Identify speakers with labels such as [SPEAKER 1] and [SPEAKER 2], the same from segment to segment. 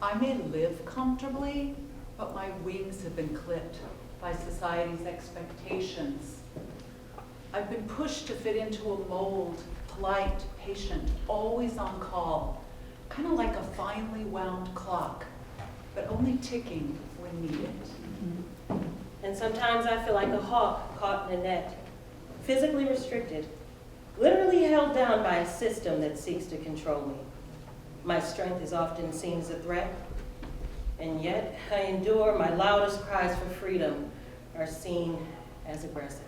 [SPEAKER 1] I may live comfortably, but my wings have been clipped by society's expectations. I've been pushed to fit into a mold, polite, patient, always on call, kind of like a finely wound clock, but only ticking when needed.
[SPEAKER 2] And sometimes I feel like a hawk caught in a net, physically restricted, literally held down by a system that seeks to control me. My strength is often seen as a threat, and yet I endure. My loudest cries for freedom are seen as aggressive.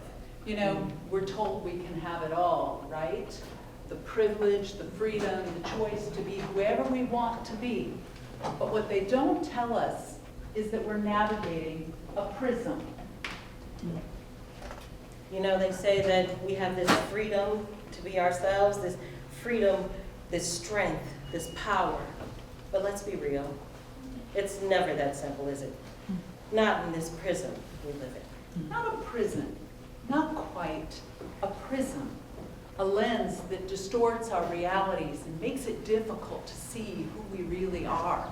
[SPEAKER 1] You know, we're told we can have it all, right? The privilege, the freedom, the choice to be whoever we want to be. But what they don't tell us is that we're navigating a prism.
[SPEAKER 2] You know, they say that we have this freedom to be ourselves, this freedom, this strength, this power. But let's be real. It's never that simple, is it? Not in this prison we live in.
[SPEAKER 1] Not a prison, not quite. A prism. A lens that distorts our realities and makes it difficult to see who we really are.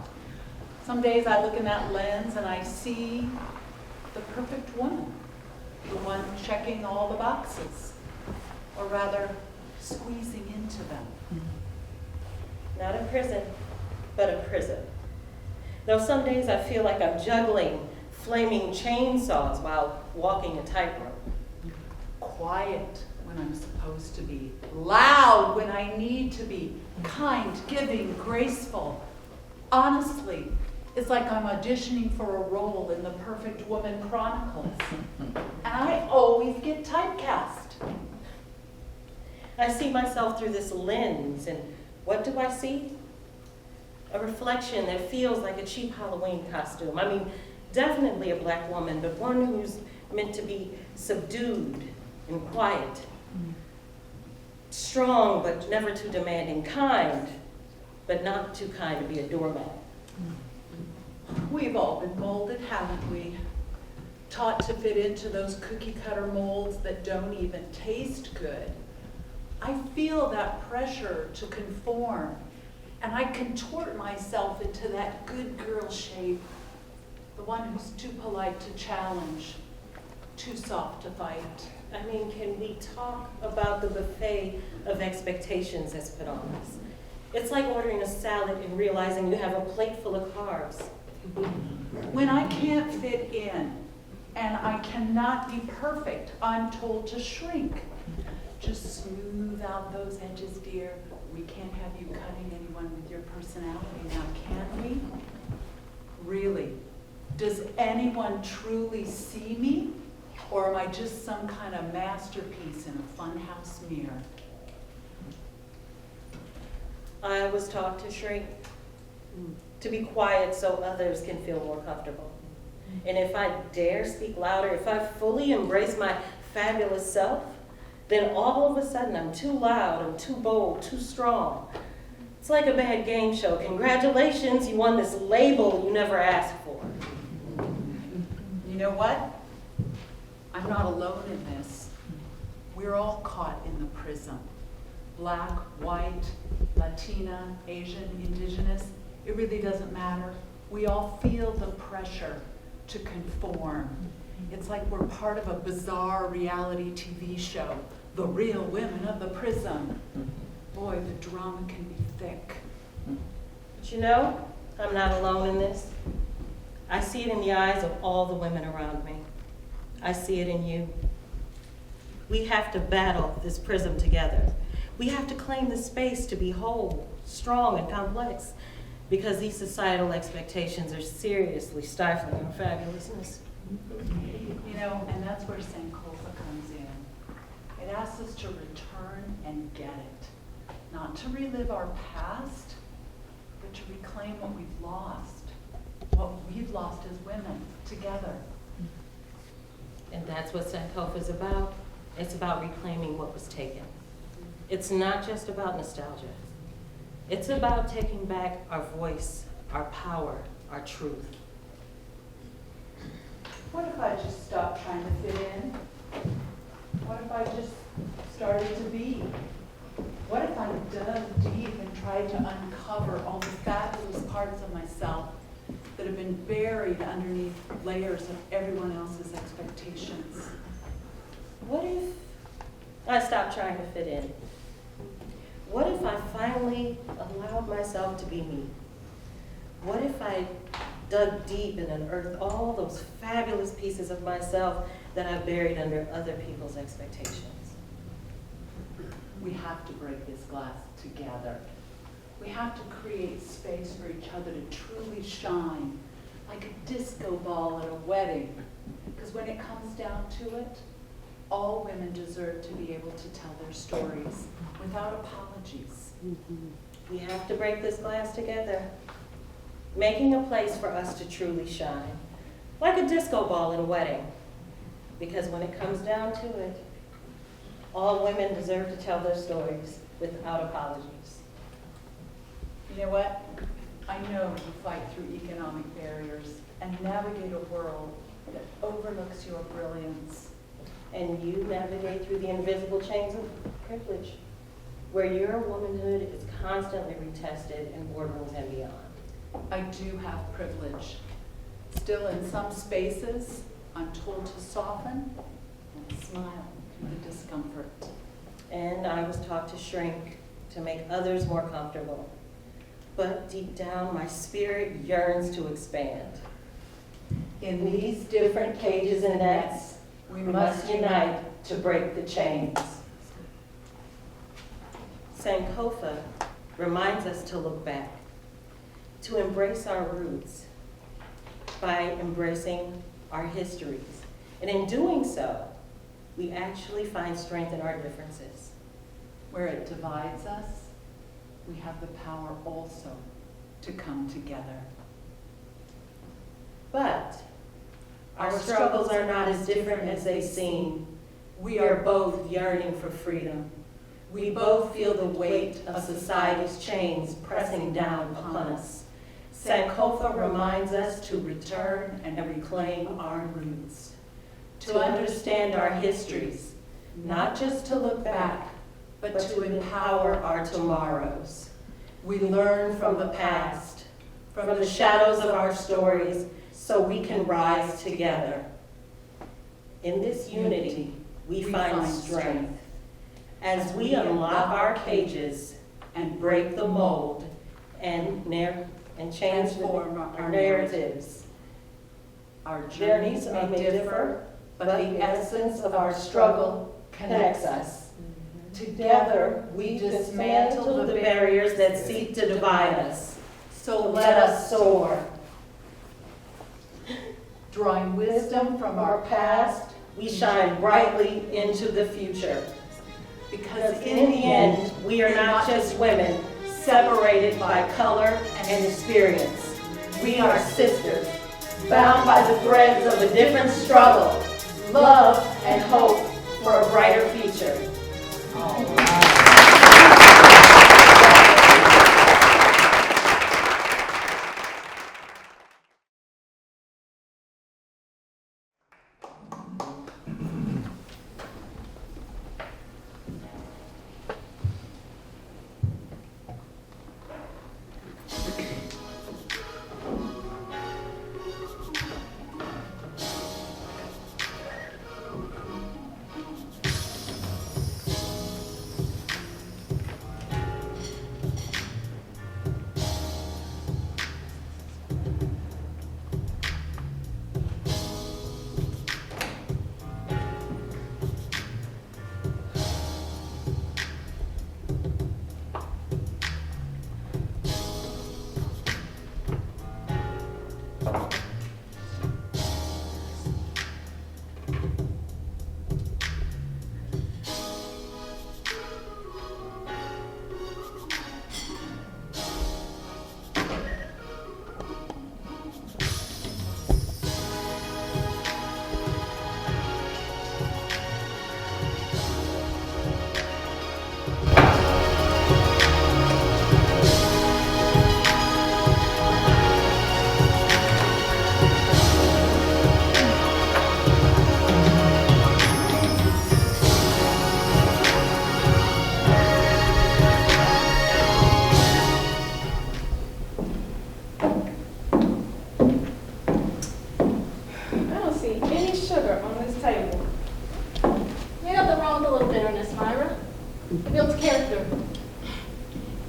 [SPEAKER 1] Some days I look in that lens and I see the perfect woman, the one checking all the boxes, or rather, squeezing into them.
[SPEAKER 2] Not a prison, but a prison. Though some days I feel like I'm juggling flaming chainsaws while walking a tightrope.
[SPEAKER 1] Quiet when I'm supposed to be, loud when I need to be, kind, giving, graceful. Honestly, it's like I'm auditioning for a role in the Perfect Woman Chronicles. And I always get typecast.
[SPEAKER 2] I see myself through this lens, and what do I see? A reflection that feels like a cheap Halloween costume. I mean, definitely a black woman, but one who's meant to be subdued and quiet. Strong, but never too demanding. Kind, but not too kind to be a doormat.
[SPEAKER 1] We've all been molded, haven't we? Taught to fit into those cookie-cutter molds that don't even taste good. I feel that pressure to conform, and I contort myself into that good girl shape, the one who's too polite to challenge, too soft to fight.
[SPEAKER 2] I mean, can we talk about the buffet of expectations that's put on us? It's like ordering a salad and realizing you have a plate full of carbs.
[SPEAKER 1] When I can't fit in, and I cannot be perfect, I'm told to shrink. Just smooth out those edges, dear. We can't have you cutting anyone with your personality now, can we? Really? Does anyone truly see me? Or am I just some kind of masterpiece in a funhouse mirror?
[SPEAKER 2] I was taught to shrink, to be quiet so others can feel more comfortable. And if I dare speak louder, if I fully embrace my fabulous self, then all of a sudden I'm too loud, I'm too bold, too strong. It's like a bad game show. Congratulations, you won this label you never asked for.
[SPEAKER 1] You know what? I'm not alone in this. We're all caught in the prism. Black, white, Latina, Asian, indigenous, it really doesn't matter. We all feel the pressure to conform. It's like we're part of a bizarre reality TV show, The Real Women of the Prism. Boy, the drama can be thick.
[SPEAKER 2] But you know, I'm not alone in this. I see it in the eyes of all the women around me. I see it in you. We have to battle this prism together. We have to claim the space to be whole, strong, and complex, because these societal expectations are seriously stifling our fabulousness.
[SPEAKER 1] You know, and that's where Sankofa comes in. It asks us to return and get it. Not to relive our past, but to reclaim what we've lost. What we've lost as women, together.
[SPEAKER 2] And that's what Sankofa is about. It's about reclaiming what was taken. It's not just about nostalgia. It's about taking back our voice, our power, our truth.
[SPEAKER 1] What if I just stopped trying to fit in? What if I just started to be? What if I dug deep and tried to uncover all the fabulous parts of myself that have been buried underneath layers of everyone else's expectations.
[SPEAKER 2] What if I stopped trying to fit in? What if I finally allowed myself to be me? What if I dug deep and unearthed all those fabulous pieces of myself that I've buried under other people's expectations?
[SPEAKER 1] We have to break this glass together. We have to create space for each other to truly shine, like a disco ball at a wedding. Because when it comes down to it, all women deserve to be able to tell their stories without apologies.
[SPEAKER 2] We have to break this glass together, making a place for us to truly shine, like a disco ball at a wedding. Because when it comes down to it, all women deserve to tell their stories without apologies.
[SPEAKER 1] You know what? I know you fight through economic barriers and navigate a world that overlooks your brilliance.
[SPEAKER 2] And you navigate through the invisible chains of privilege, where your womanhood is constantly retested in boardrooms and beyond.
[SPEAKER 1] I do have privilege. Still, in some spaces, I'm told to soften and smile at the discomfort.
[SPEAKER 2] And I was taught to shrink, to make others more comfortable. But deep down, my spirit yearns to expand. In these different cages and nets, we must unite to break the chains. Sankofa reminds us to look back, to embrace our roots by embracing our histories. And in doing so, we actually find strength in our differences.
[SPEAKER 1] Where it divides us, we have the power also to come together.
[SPEAKER 2] But our struggles are not as different as they seem.
[SPEAKER 1] We
[SPEAKER 2] We are both yearning for freedom. We both feel the weight of society's chains pressing down upon us. Sankofa reminds us to return and reclaim our roots, to understand our histories, not just to look back, but to empower our tomorrows. We learn from the past, from the shadows of our stories, so we can rise together. In this unity, we find strength as we unlock our cages and break the mold and change our narratives.
[SPEAKER 1] Our
[SPEAKER 2] Journeys may differ, but the essence of our struggle connects us. Together, we dismantle the barriers that seek to divide us. So let us soar.
[SPEAKER 1] drawing wisdom
[SPEAKER 2] From our past, we shine brightly into the future. Because in the end, we are not just women separated by color and experience. We are sisters, bound by the threads of a different struggle, love and hope for a brighter future.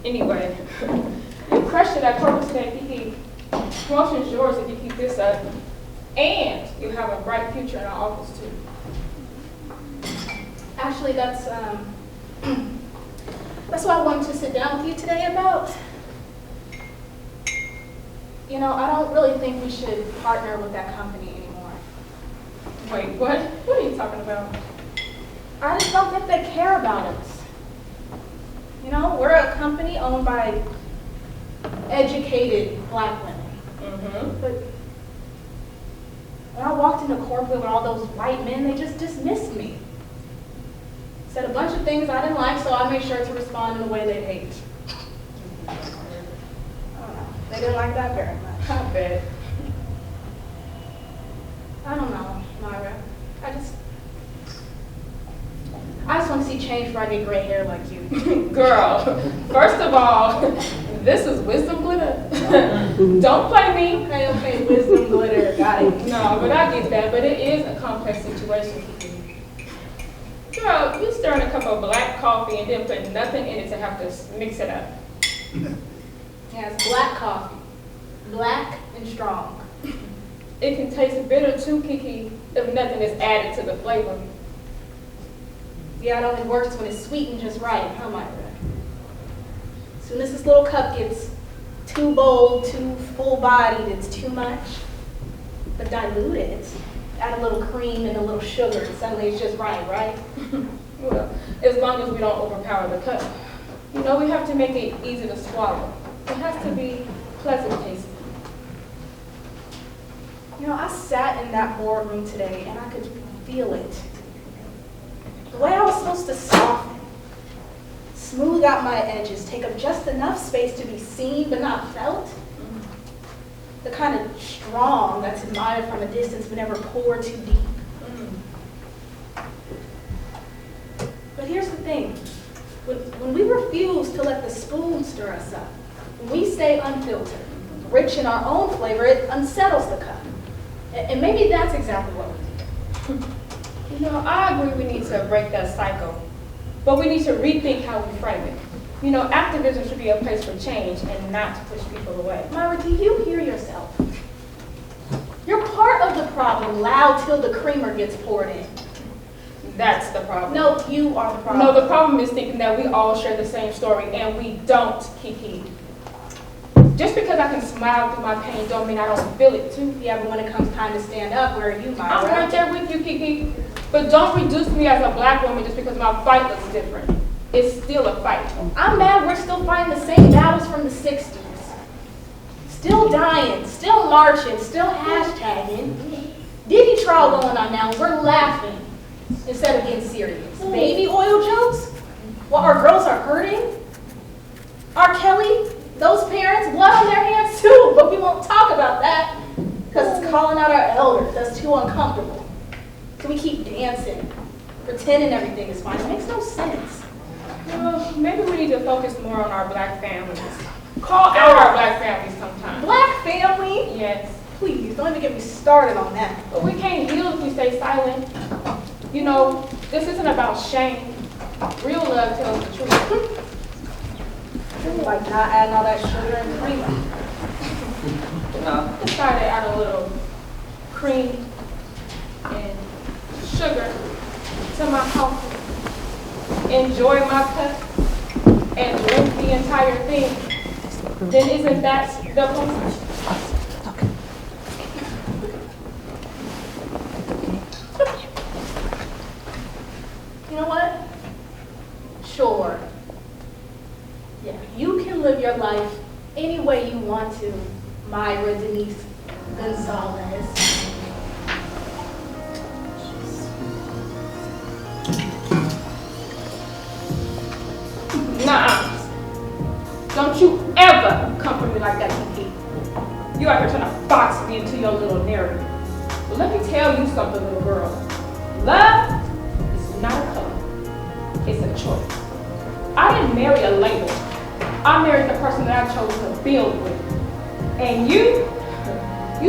[SPEAKER 3] Anyway, you crushed it at corporate today, Kiki. Promotion's yours if you keep this up. And you have a bright future in our office, too.
[SPEAKER 4] Actually, that's what I wanted to sit down with you today about. You know, I don't really think we should partner with that company anymore.
[SPEAKER 3] Wait, what? What are you talking about?
[SPEAKER 4] I just don't think they care about us. You know, we're a company owned by educated black women.
[SPEAKER 3] Mm-hmm.
[SPEAKER 4] But when I walked into corporate with all those white men, they just dismissed me. Said a bunch of things I didn't like, so I made sure to respond in a way they hate. I don't know. They didn't like that very much.
[SPEAKER 3] I bet.
[SPEAKER 4] I don't know, Myra. I just want to see change before I get gray hair like you.
[SPEAKER 3] Girl, first of all, this is wisdom glitter. Don't play me.
[SPEAKER 4] Okay, wisdom glitter, got it.
[SPEAKER 3] No, but I get that. But it is a complex situation. Girl, you stirring a cup of black coffee and then put nothing in it to have to mix it up.
[SPEAKER 4] Yeah, it's black coffee. Black and strong.
[SPEAKER 3] It can taste bitter too, Kiki, if nothing is added to the flavor.
[SPEAKER 4] Yeah, it only works when it's sweetened just right, huh, Myra? As soon as this little cup gets too bold, too full-bodied, it's too much. But dilute it. Add a little cream and a little sugar, and suddenly it's just right, right?
[SPEAKER 3] Well, as long as we don't overpower the cup. You know, we have to make it easy to swallow. It has to be pleasant tasting.
[SPEAKER 4] You know, I sat in that boardroom today and I could feel it. The way I was supposed to soften, smooth out my edges, take up just enough space to be seen but not felt. The kind of strong that's admired from a distance but never poured too deep. But here's the thing. When we refuse to let the spoon stir us up, when we stay unfiltered, rich in our own flavor, it unsettles the cup. And maybe that's exactly what we do.
[SPEAKER 3] You know, I agree we need to break that cycle, but we need to rethink how we frame it. You know, activism should be a place for change and not to push people away.
[SPEAKER 4] Myra, do you hear yourself? You're part of the problem, loud till the creamer gets poured in.
[SPEAKER 3] That's the problem.
[SPEAKER 4] No, you are the problem.
[SPEAKER 3] No, the problem is thinking that we all share the same story, and we don't, Kiki. Just because I can smile through my pain don't mean I don't feel it too.
[SPEAKER 4] Yeah, but when it comes time to stand up, where are you, Myra?
[SPEAKER 3] I'm right there with you, Kiki. But don't reduce me as a black woman just because my fight looks different. It's still a fight.
[SPEAKER 4] I'm mad we're still fighting the same battles from the 60s. Still dying, still marching, still hashtagging. Diddy trial going on now, we're laughing instead of getting serious. Baby oil jokes? While our girls are hurting? R. Kelly, those parents, blood on their hands too, but we won't talk about that because it's calling out our elders. That's too uncomfortable. So we keep dancing, pretending everything is fine. It makes no sense.
[SPEAKER 3] Well, maybe we need to focus more on our black families. Call out our black families sometime.
[SPEAKER 4] Black family?
[SPEAKER 3] Yes.
[SPEAKER 4] Please, don't even get me started on that.
[SPEAKER 3] But we can't heal if we stay silent. You know, this isn't about shame. Real love tells the truth.
[SPEAKER 4] Like not adding all that sugar and cream.
[SPEAKER 3] You know, decided to add a little cream and sugar to my coffee. Enjoy my cup and drink the entire thing. Then isn't that the point?
[SPEAKER 4] You know what? Sure. Yeah, you can live your life any way you want to, Myra Denise Gonzalez.
[SPEAKER 3] Nuh-uh. Don't you ever come for me like that, Kiki. You out here trying to box me into your little narrative. But let me tell you something, little girl. Love is not a color. It's a choice. I didn't marry a label. I married the person that I chose to build with. And you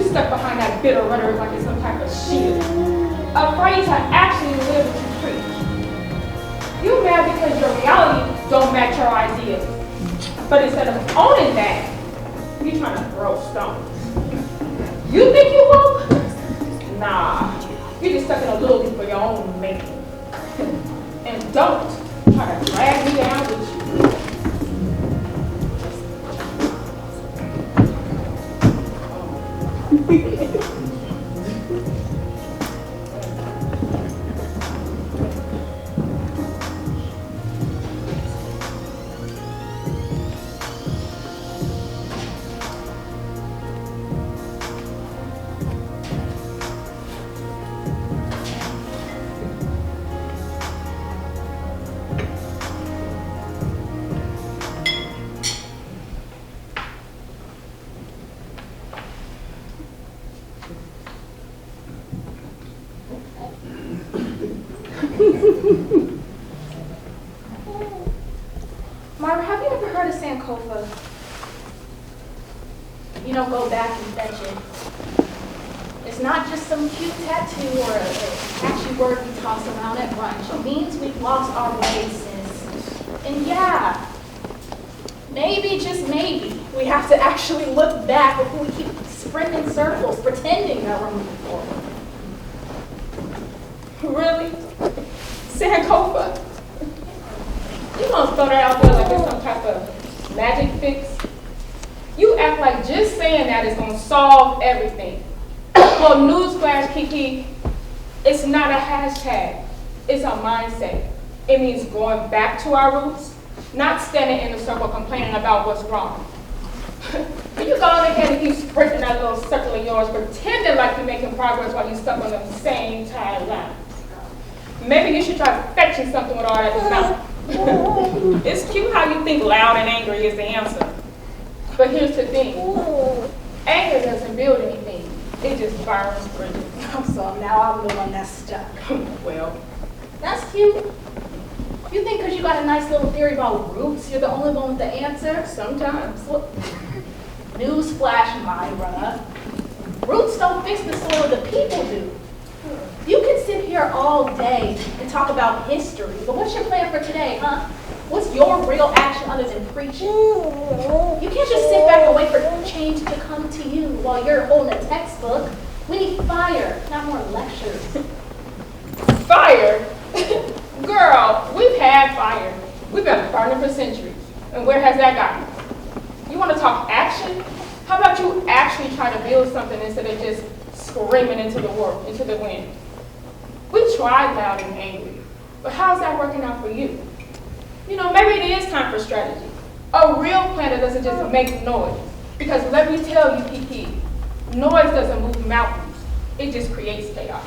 [SPEAKER 3] stuck behind that bitter rhetoric like it's some type of shield. Afraid to actually live what you preach. You mad because your reality don't match your ideas. But instead of owning that, you trying to throw stones. You think you woke? Nah, you just stuck in a little bit for your own making. And don't try to drag me down with you.
[SPEAKER 4] Myra, have you ever heard of Sankofa? You don't go back and fetch it. It's not just some cute tattoo or a catchy word we toss around at brunch. It means we've lost our ways, sis. And yeah, maybe, just maybe, we have to actually look back before we keep sprinting in circles, pretending that we're moving forward.
[SPEAKER 3] Really? Sankofa? You gonna throw that out there like it's some type of magic fix? You act like just saying that is gonna solve everything. Well, newsflash, Kiki, it's not a hashtag. It's a mindset. It means going back to our roots, not standing in a circle complaining about what's wrong. You go on ahead and keep sprinting that little circle of yours, pretending like you're making progress while you're stuck on the same tired line. Maybe you should try fetching something with all that mouth. It's cute how you think loud and angry is the answer. But here's the thing. Anger doesn't build anything. It just burns bridges.
[SPEAKER 4] So now I'm the one that's stuck.
[SPEAKER 3] Well,
[SPEAKER 4] That's cute. You think because you got a nice little theory about roots, you're the only one with the answer?
[SPEAKER 3] sometimes.
[SPEAKER 4] Well, newsflash, Myra. Roots don't fix the soil, the people do. You can sit here all day and talk about history, but what's your plan for today, huh? What's your real action other than preaching? You can't just sit back and wait for change to come to you while you're holding a textbook. We need fire, not more lectures.
[SPEAKER 3] Fire? Girl, we've had fire. We've been burning for centuries. And where has that gotten? You want to talk action? How about you actually try to build something instead of just screaming into the wind? We tried loud and angry, but how's that working out for you? You know, maybe it is time for strategy. A real plan that doesn't just make noise. Because let me tell you, Kiki, noise doesn't move mountains. It just creates chaos.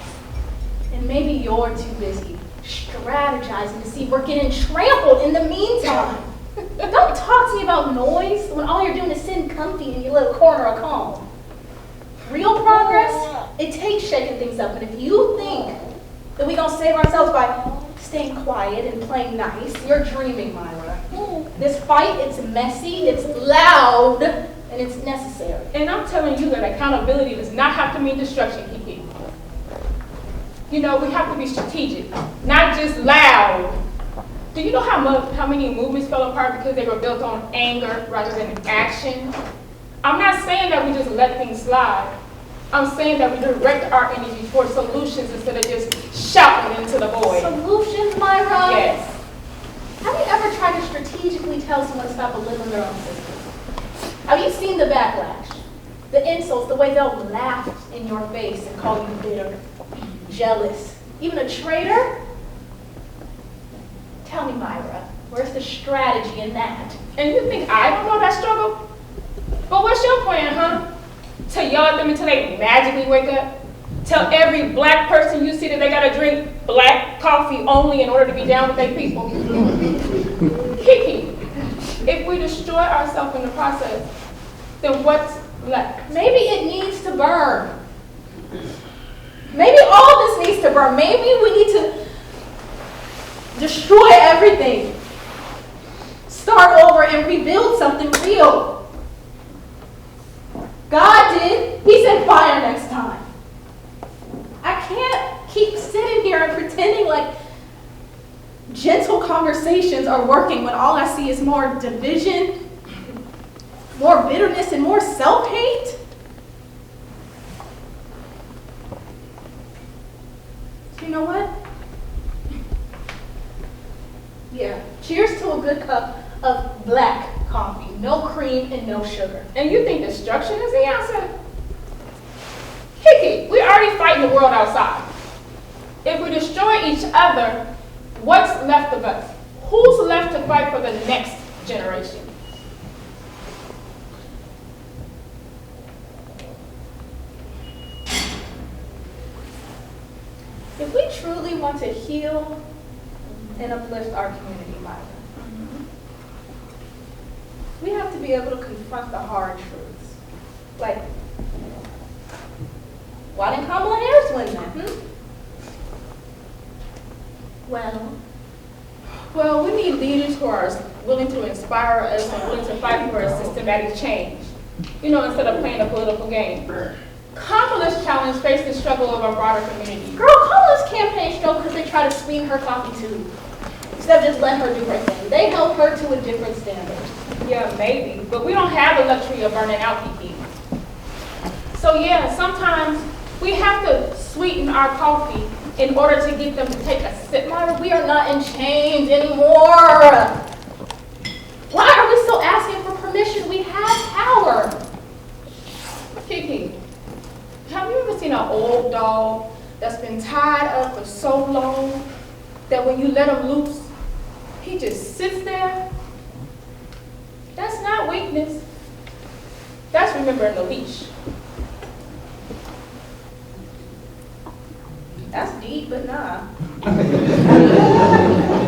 [SPEAKER 4] And maybe you're too busy strategizing to see if we're getting trampled in the meantime. Don't talk to me about noise when all you're doing is sitting comfy in your little corner of calm. Real progress, it takes shaking things up. And if you think that we're going to save ourselves by staying quiet and playing nice, you're dreaming, Myra. This fight, it's messy, it's loud, and it's necessary.
[SPEAKER 3] And I'm telling you that accountability does not have to mean destruction, Kiki. You know, we have to be strategic, not just loud. Do you know how many movements fell apart because they were built on anger rather than action? I'm not saying that we just let things slide. I'm saying that we direct our energy towards solutions instead of just shouting into the void.
[SPEAKER 4] Solutions, Myra?
[SPEAKER 3] Yes.
[SPEAKER 4] Have you ever tried to strategically tell someone to stop belittling their own system? Have you seen the backlash? The insults, the way they'll laugh in your face and call you bitter, jealous, even a traitor? Tell me, Myra, where's the strategy in that?
[SPEAKER 3] And you think I don't know that struggle? But what's your plan, huh? To yell at them until they magically wake up? Tell every black person you see that they gotta drink black coffee only in order to be down with their people? Kiki, if we destroy ourselves in the process, then what's left?
[SPEAKER 4] Maybe it needs to burn. Maybe all this needs to burn. Maybe we need to destroy everything. Start over and rebuild something real. God did. He said fire next time. I can't keep sitting here and pretending like gentle conversations are working when all I see is more division More bitterness and more self-hate? You know what? Yeah, cheers to a good cup of black coffee. No cream and no sugar.
[SPEAKER 3] And you think destruction is the answer? Kiki, we're already fighting the world outside. If we destroy each other, what's left of us? Who's left to fight for the next generation?
[SPEAKER 4] If we truly want to heal and uplift our community, Myra, we have to be able to confront the hard truths. Like, why didn't Kamala Harris win that?
[SPEAKER 3] Well, we need leaders who are willing to inspire us and willing to fight for a systematic change. Instead of playing a political game. Kamala's challenge faced the struggle of our broader community.
[SPEAKER 4] Girl, Kamala's campaign struggled because they try to sweeten her coffee too. Instead of just letting her do her thing. They held her to a different standard.
[SPEAKER 3] Yeah, maybe, but we don't have the luxury of burning out Kiki. So yeah, sometimes we have to sweeten our coffee in order to get them to take a sip.
[SPEAKER 4] Myra, we are not in chains anymore. Why are we still asking for permission? We have power.
[SPEAKER 3] Kiki, have you ever seen an old dog that's been tied up for so long that when you let him loose, he just sits there? That's not weakness. That's remembering the leash.
[SPEAKER 4] That's deep, but nah.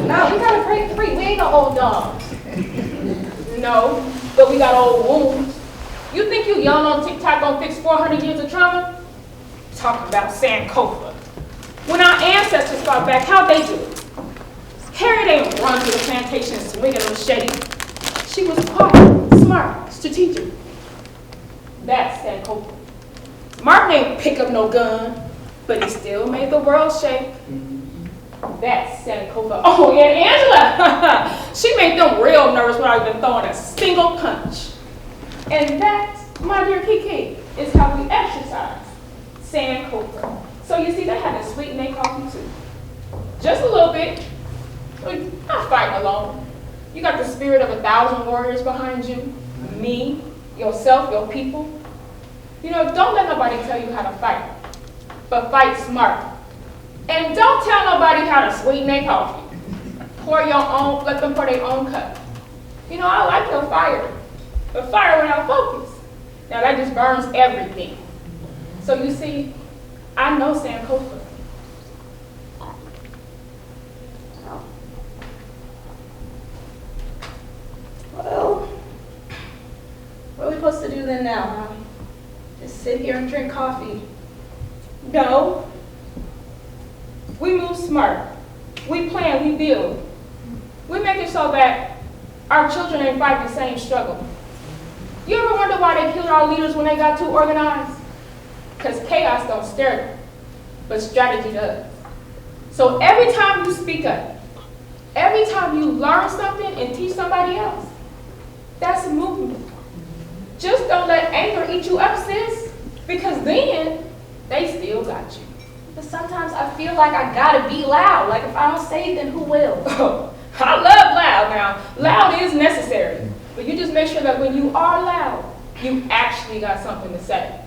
[SPEAKER 4] Nah, we gotta break free. We ain't no old dogs.
[SPEAKER 3] No, but we got old wounds. You think you young on TikTok gonna fix 400 years of trauma? Talking about Sankofa. When our ancestors fought back, how'd they do it? Harriet ain't run through the plantation swinging a machete. She was quiet, smart, strategic. That's Sankofa. Martin ain't pick up no gun, but he still made the world shake. That's Sankofa. Oh, yeah, Angela. She made them real nervous without even throwing a single punch. And that, my dear Kiki, is how we exercise Sankofa. So you see, they had to sweeten their coffee too. Just a little bit. We're not fighting alone. You got the spirit of 1,000 warriors behind you. Me, yourself, your people. Don't let nobody tell you how to fight, but fight smart. And don't tell nobody how to sweeten their coffee. Let them pour their own cup. I like your fire, but fire without focus. Now that just burns everything. So you see, I know Sankofa.
[SPEAKER 4] Well, what are we supposed to do then now, huh? Just sit here and drink coffee?
[SPEAKER 3] No. We move smart. We plan, we build. We make it so that our children ain't fight the same struggle. You ever wonder why they killed our leaders when they got too organized? Because chaos don't stir them, but strategy does. So every time you speak up, every time you learn something and teach somebody else, that's a movement. Just don't let anger eat you up, sis, because then they still got you.
[SPEAKER 4] But sometimes I feel like I gotta be loud. Like if I don't say it, then who will?
[SPEAKER 3] Oh, I love loud now. Loud is necessary. But you just make sure that when you are loud, you actually got something to say.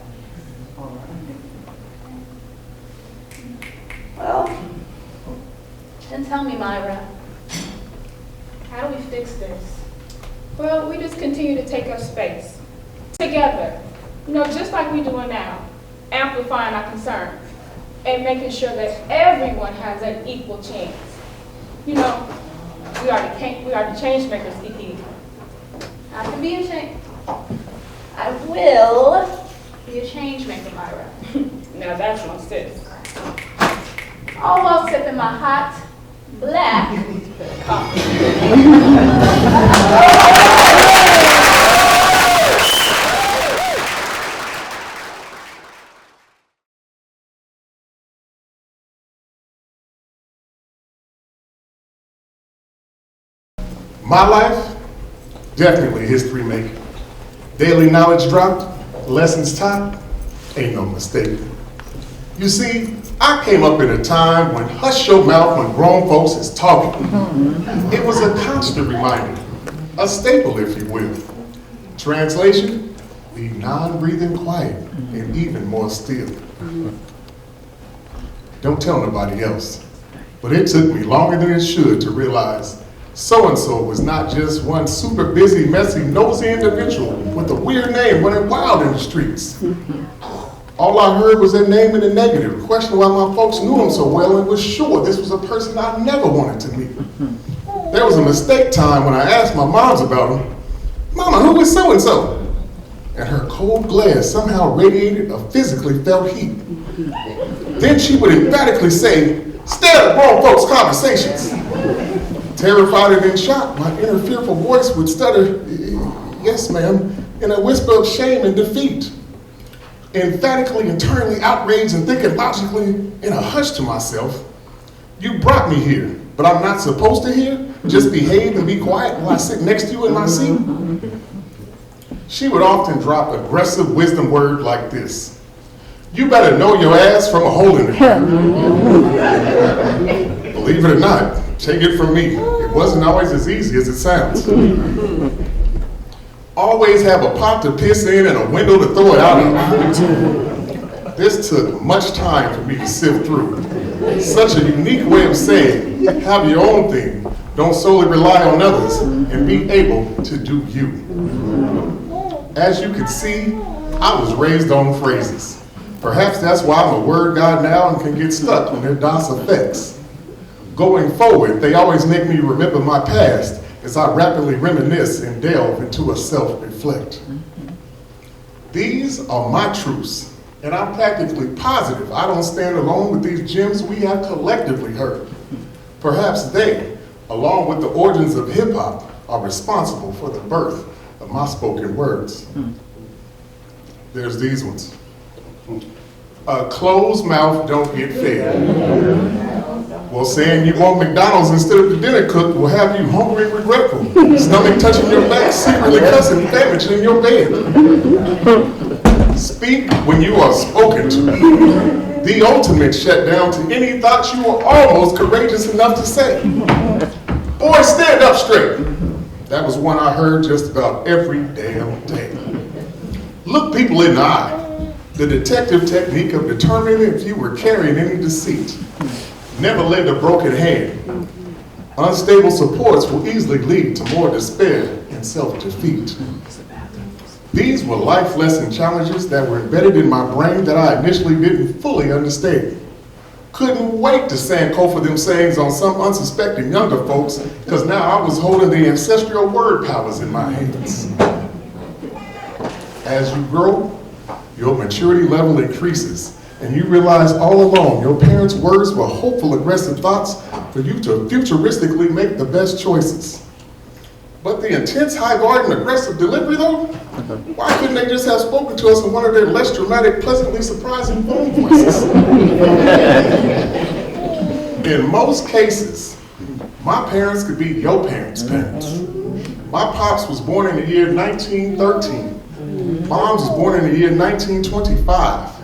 [SPEAKER 4] Well, then tell me, Myra, how do we fix this?
[SPEAKER 3] Well, we just continue to take up space. Together. Just like we're doing now. Amplifying our concerns. And making sure that everyone has an equal chance. We are the change makers, Kiki.
[SPEAKER 4] I can be a change. I will be a change maker, Myra.
[SPEAKER 3] Now that's my sis.
[SPEAKER 4] All while sipping my hot, black coffee.
[SPEAKER 5] My life, definitely history making. Daily knowledge dropped, lessons taught, ain't no mistake. You see, I came up in a time when hush your mouth when grown folks is talking. It was a constant reminder, a staple if you will. Translation, be non-breathing quiet and even more still. Don't tell nobody else, but it took me longer than it should to realize so-and-so was not just one super busy, messy, nosy individual with a weird name running wild in the streets. All I heard was their name in the negative, questioned why my folks knew him so well and was sure this was a person I never wanted to meet. There was a mistake time when I asked my moms about him. Mama, who is so-and-so? And her cold glare somehow radiated a physically felt heat. Then she would emphatically say, stay out of grown folks' conversations. Terrified and in shock, my inner fearful voice would stutter, yes ma'am, in a whisper of shame and defeat. Emphatically, internally outraged and thinking logically in a hush to myself, you brought me here, but I'm not supposed to hear? Just behave and be quiet while I sit next to you in my seat? She would often drop aggressive wisdom words like this. You better know your ass from a hole in the ground. Believe it or not, take it from me, it wasn't always as easy as it sounds. Always have a pot to piss in and a window to throw it out of. This took much time for me to sift through. Such a unique way of saying, have your own thing, don't solely rely on others, and be able to do you. As you can see, I was raised on phrases. Perhaps that's why I'm a word god now and can get stuck on their DOS effects. Going forward, they always make me remember my past as I rapidly reminisce and delve into a self-reflect. These are my truths, and I'm practically positive I don't stand alone with these gems we have collectively heard. Perhaps they, along with the origins of hip-hop, are responsible for the birth of my spoken words. There's these ones. A closed mouth don't get fed. Well, saying you want McDonald's instead of the dinner cook will have you hungry and regretful. Stomach touching your back, secretly cussing damage in your bed. Speak when you are spoken to. The ultimate shutdown to any thoughts you were almost courageous enough to say. Boy, stand up straight. That was one I heard just about every damn day. Look people in the eye. The detective technique of determining if you were carrying any deceit. Never lend a broken hand. Unstable supports will easily lead to more despair and self-defeat. These were life lesson challenges that were embedded in my brain that I initially didn't fully understand. Couldn't wait to Sankofa them sayings on some unsuspecting younger folks, because now I was holding the ancestral word powers in my hands. As you grow, your maturity level increases, and you realize all along your parents' words were hopeful, aggressive thoughts for you to futuristically make the best choices. But the intense, high-guard, and aggressive delivery, though, why couldn't they just have spoken to us in one of their less dramatic, pleasantly surprising phone voices? In most cases, my parents could be your parents' parents. My pops was born in the year 1913. Mom's was born in the year 1925.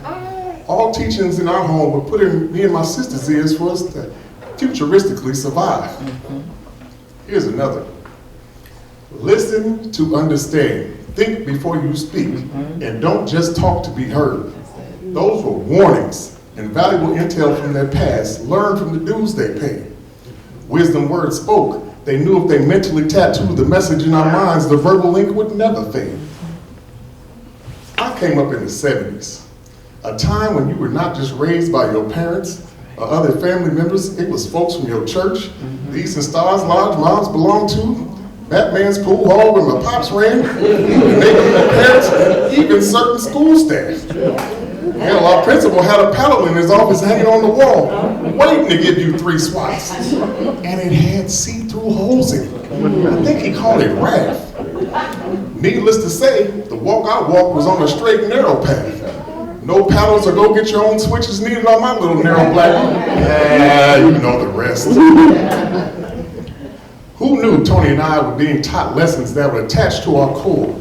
[SPEAKER 5] All teachings in our home were put in me and my sister's ears for us to futuristically survive. Here's another. Listen to understand. Think before you speak. And don't just talk to be heard. Those were warnings and valuable intel from their past, learned from the dues they paid. Wisdom words spoke. They knew if they mentally tattooed the message in our minds, the verbal link would never fade. I came up in the 70s. A time when you were not just raised by your parents or other family members, it was folks from your church, the Eastern Stars Lodge moms belonged to, Batman's pool hall where my pops ran, the neighborhood parents, and even certain school staff. Hell, our principal had a paddle in his office hanging on the wall, waiting to give you 3 swats. And it had see-through holes in it. I think he called it wrath. Needless to say, the walk I walked was on a straight and narrow path. No paddles or go get your own switches needed on my little narrow black one. Yeah, you know the rest. Who knew Tony and I were being taught lessons that were attached to our core?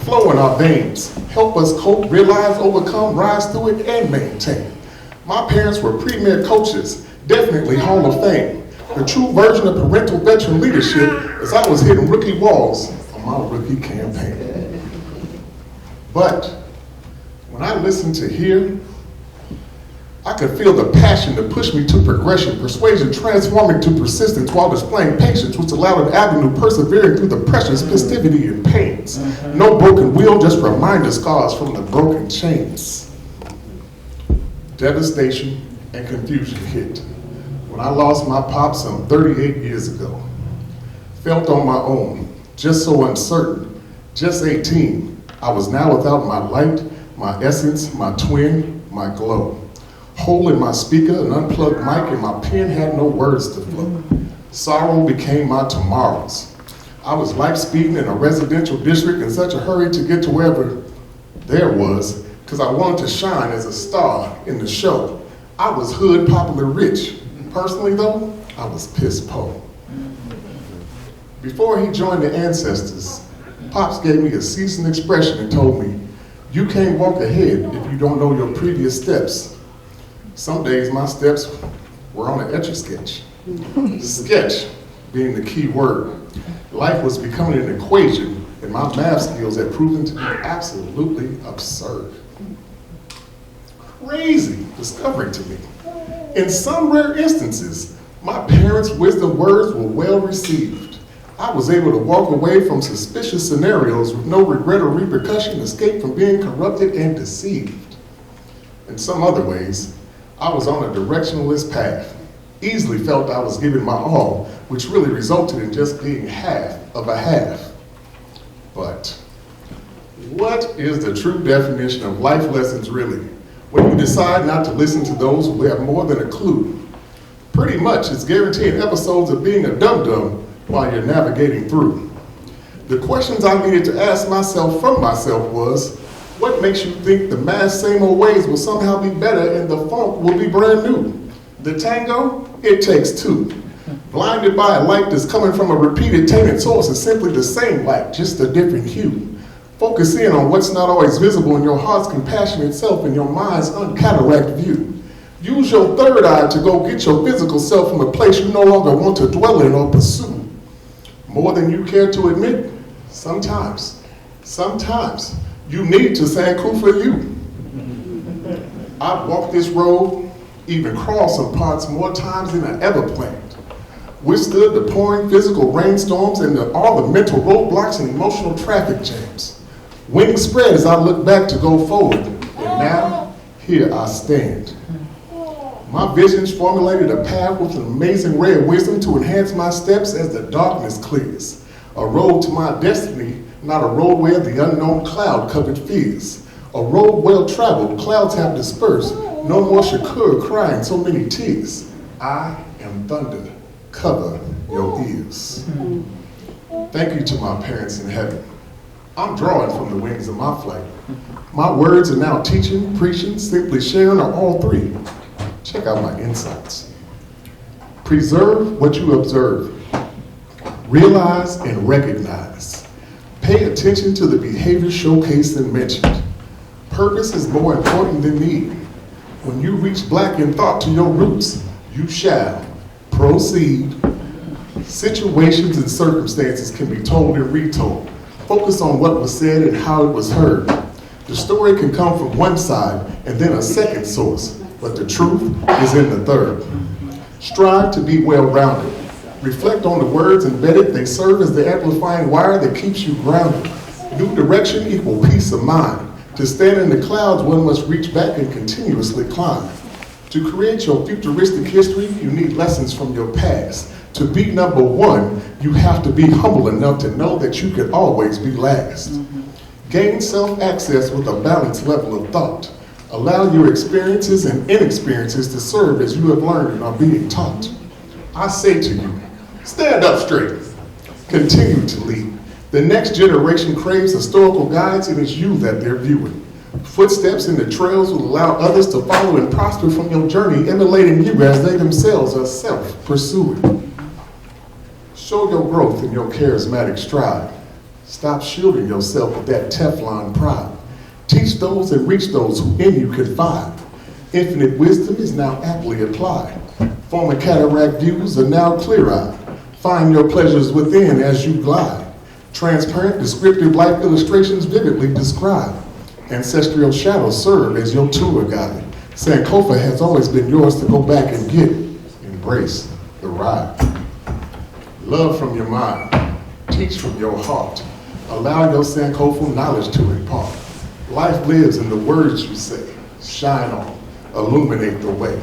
[SPEAKER 5] flow in our veins, help us cope, realize, overcome, rise through it, and maintain. My parents were premier coaches, definitely Hall of Fame. The true version of parental veteran leadership as I was hitting rookie walls on my rookie campaign. But when I listened to hear, I could feel the passion that pushed me to progression, persuasion transforming to persistence while displaying patience, which allowed an avenue persevering through the pressures, festivity, and pains. No broken wheel, just reminder scars from the broken chains. Devastation and confusion hit when I lost my pop some 38 years ago. Felt on my own, just so uncertain, just 18. I was now without my light, my essence, my twin, my glow. Hole in my speaker, an unplugged mic, and my pen had no words to flow. Sorrow became my tomorrows. I was life speeding in a residential district in such a hurry to get to wherever there was, because I wanted to shine as a star in the show. I was hood, popular, rich. Personally though, I was piss poor. Before he joined the Ancestors, Pops gave me a seasoned expression and told me, "You can't walk ahead if you don't know your previous steps." Some days my steps were on an Etch-a-Sketch. Sketch being the key word. Life was becoming an equation and my math skills had proven to be absolutely absurd. Crazy discovery to me. In some rare instances, my parents' wisdom words were well received. I was able to walk away from suspicious scenarios with no regret or repercussion, escape from being corrupted and deceived. In some other ways, I was on a directionless path. Easily felt I was giving my all, which really resulted in just being half of a half. But what is the true definition of life lessons really? When you decide not to listen to those who have more than a clue. Pretty much it's guaranteeing episodes of being a dum-dum while you're navigating through. The questions I needed to ask myself from myself was, what makes you think the mass same old ways will somehow be better and the funk will be brand new? The tango, it takes two. Blinded by a light that's coming from a repeated tainted source is simply the same light, just a different hue. Focus in on what's not always visible in your heart's compassionate self and your mind's uncataract view. Use your third eye to go get your physical self from a place you no longer want to dwell in or pursue. More than you care to admit, sometimes you need to Sankofa you. I've walked this road, even crossed some parts more times than I ever planned. Withstood the pouring physical rainstorms and all the mental roadblocks and emotional traffic jams. Wings spread as I look back to go forward, and now, here I stand. My visions formulated a path with an amazing ray of wisdom to enhance my steps as the darkness clears. A road to my destiny, not a road where the unknown cloud covered fears. A road well traveled, clouds have dispersed. No more Shakur crying so many tears. I am thunder, cover your ears. Thank you to my parents in heaven. I'm drawing from the wings of my flight. My words are now teaching, preaching, simply sharing, or all three. Check out my insights. Preserve what you observe. Realize and recognize. Pay attention to the behavior showcased and mentioned. Purpose is more important than need. When you reach black in thought to your roots, you shall proceed. Situations and circumstances can be told and retold. Focus on what was said and how it was heard. The story can come from one side and then a second source, but the truth is in the third. Strive to be well-rounded. Reflect on the words embedded. They serve as the amplifying wire that keeps you grounded. New direction equal peace of mind. To stand in the clouds, one must reach back and continuously climb. To create your futuristic history, you need lessons from your past. To be number one, you have to be humble enough to know that you can always be last. Gain self-access with a balanced level of thought. Allow your experiences and inexperiences to serve as you have learned and are being taught. I say to you, stand up straight. Continue to lead. The next generation craves historical guides, and it's you that they're viewing. Footsteps in the trails will allow others to follow and prosper from your journey, emulating you as they themselves are self-pursuing. Show your growth in your charismatic stride. Stop shielding yourself with that Teflon pride. Teach those and reach those who in you confide. Infinite wisdom is now aptly applied. Former cataract views are now clear-eyed. Find your pleasures within as you glide. Transparent, descriptive life illustrations vividly describe. Ancestral shadows serve as your tour guide. Sankofa has always been yours to go back and get. Embrace the ride. Love from your mind. Teach from your heart. Allow your Sankofa knowledge to impart. Life lives in the words you say. Shine on, illuminate the way.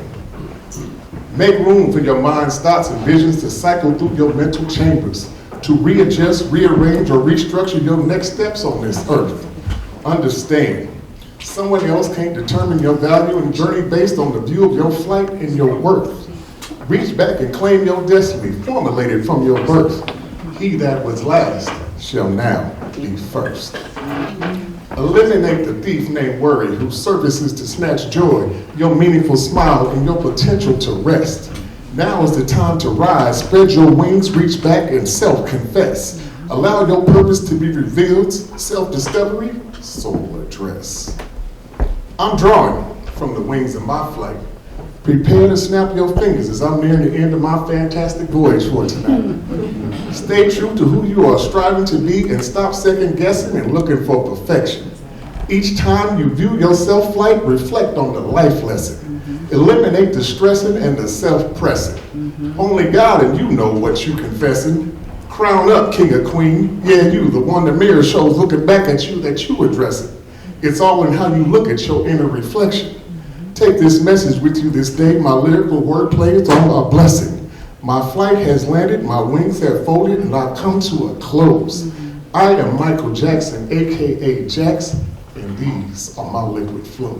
[SPEAKER 5] Make room for your mind's thoughts and visions to cycle through your mental chambers, to readjust, rearrange, or restructure your next steps on this earth. Understand, someone else can't determine your value and journey based on the view of your flight and your worth. Reach back and claim your destiny, formulated from your birth. He that was last shall now be first. Eliminate the thief named worry, whose service is to snatch joy, your meaningful smile, and your potential to rest. Now is the time to rise, spread your wings, reach back, and self-confess. Allow your purpose to be revealed, self-discovery, soul address. I'm drawing from the wings of my flight. Prepare to snap your fingers as I'm nearing the end of my fantastic voyage for tonight. Stay true to who you are striving to be and stop second guessing and looking for perfection. Each time you view your self-flight, reflect on the life lesson. Eliminate the stressing and the self-pressing. Only God and you know what you confessing. Crown up, king or queen. Yeah, you, the one the mirror shows looking back at you that you addressing. It's all in how you look at your inner reflection. Take this message with you this day. My lyrical wordplay is all a blessing. My flight has landed, my wings have folded, and I've come to a close. I am Michael Jackson, AKA Jax, and these are my liquid flows.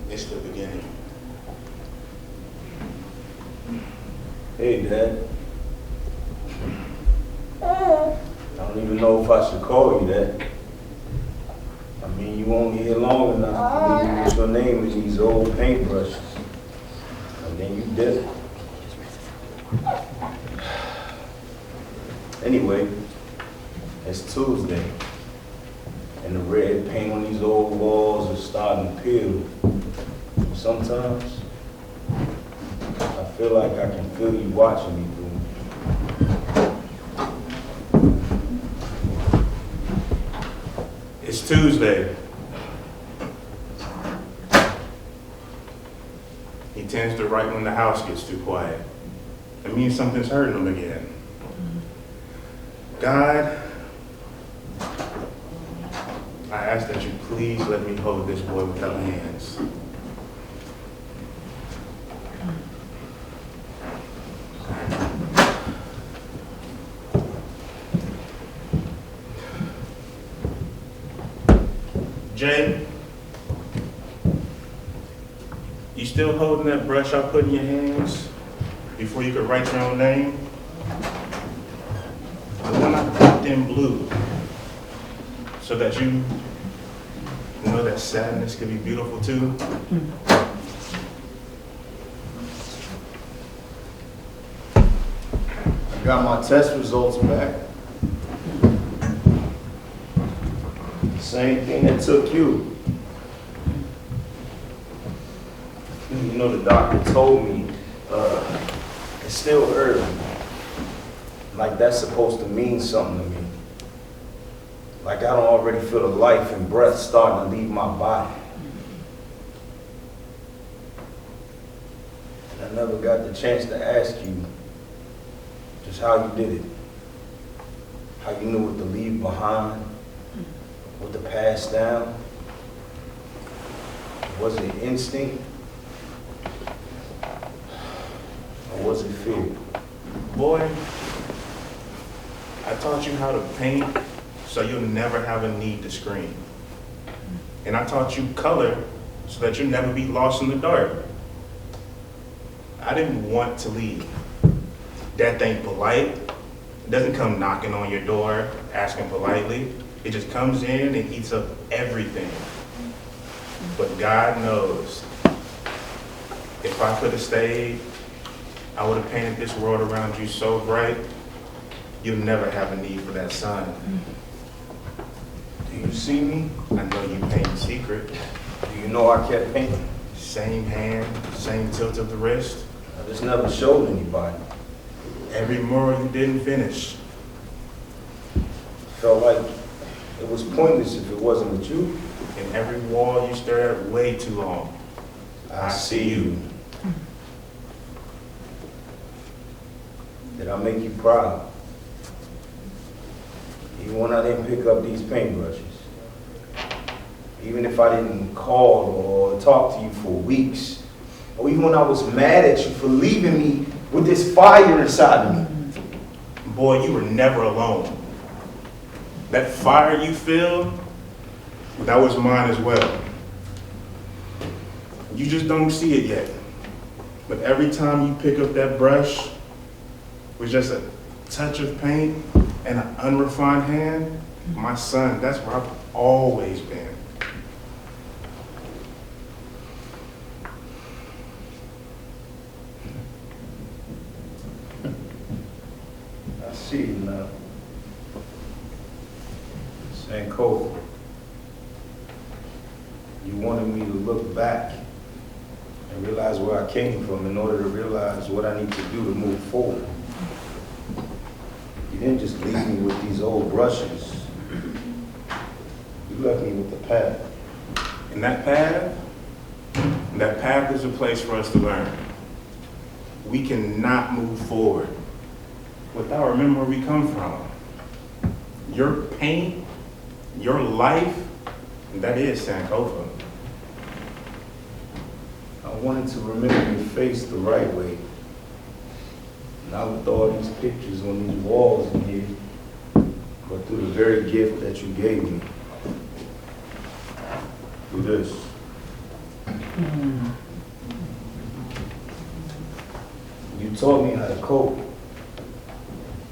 [SPEAKER 5] It's the beginning.
[SPEAKER 6] Hey, Dad. I don't even know if I should call you that. I mean, you only here long enough to leave with your name in these old paintbrushes. And then you dip. Anyway, it's Tuesday. And the red paint on these old walls is starting to peel. Sometimes, I feel like I can feel you watching me through.
[SPEAKER 7] It's Tuesday. He tends to write when the house gets too quiet. It means something's hurting him again. God, I ask that you please let me hold this boy without hands. Jay, you still holding that brush I put in your hands before you could write your own name? The one I dipped in blue, so that you know that sadness can be beautiful too?
[SPEAKER 6] I got my test results back. Same thing that took you. You know, the doctor told me it's still early. Like that's supposed to mean something to me. Like I don't already feel the life and breath starting to leave my body. And I never got the chance to ask you just how you did it. How you knew what to leave behind, what to pass down. Was it instinct? Or was it fear?
[SPEAKER 7] Boy, I taught you how to paint so you'll never have a need to scream. And I taught you color so that you'll never be lost in the dark. I didn't want to leave. Death ain't polite. It doesn't come knocking on your door, asking politely. It just comes in and eats up everything. But God knows, if I could have stayed, I would have painted this world around you so bright, you'll never have a need for that sun.
[SPEAKER 6] Do you see me?
[SPEAKER 7] I know you paint secret.
[SPEAKER 6] Do you know I kept painting?
[SPEAKER 7] Same hand, same tilt of the wrist.
[SPEAKER 6] I just never showed anybody.
[SPEAKER 7] Every mural you didn't finish.
[SPEAKER 6] Felt like it was pointless if it wasn't with you.
[SPEAKER 7] And every wall you stared at way too long.
[SPEAKER 6] I see you. Did I make you proud? Even when I didn't pick up these paintbrushes. Even if I didn't call or talk to you for weeks. Or even when I was mad at you for leaving me with this fire inside of me.
[SPEAKER 7] Boy, you were never alone. That fire you feel, that was mine as well. You just don't see it yet. But every time you pick up that brush with just a touch of paint and an unrefined hand, my son, that's where I've always been.
[SPEAKER 6] I see you now. Sankofa. You wanted me to look back and realize where I came from in order to realize what I need to do to move forward. You didn't just leave me with these old brushes. You left me with the path.
[SPEAKER 7] And that path is a place for us to learn. We cannot move forward without remembering where we come from. Your pain, your life, that is Sankofa.
[SPEAKER 6] I wanted to remember your face the right way. Not with all these pictures on these walls in here, but through the very gift that you gave me. Through this. You taught me how to cope,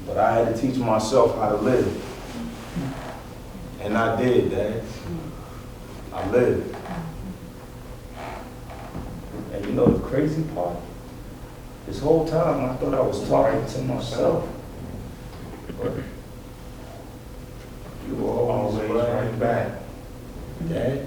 [SPEAKER 6] but I had to teach myself how to live. And I did, Dad. I lived. And you know the crazy part? This whole time I thought I was talking to myself. But you were always right back. Dad?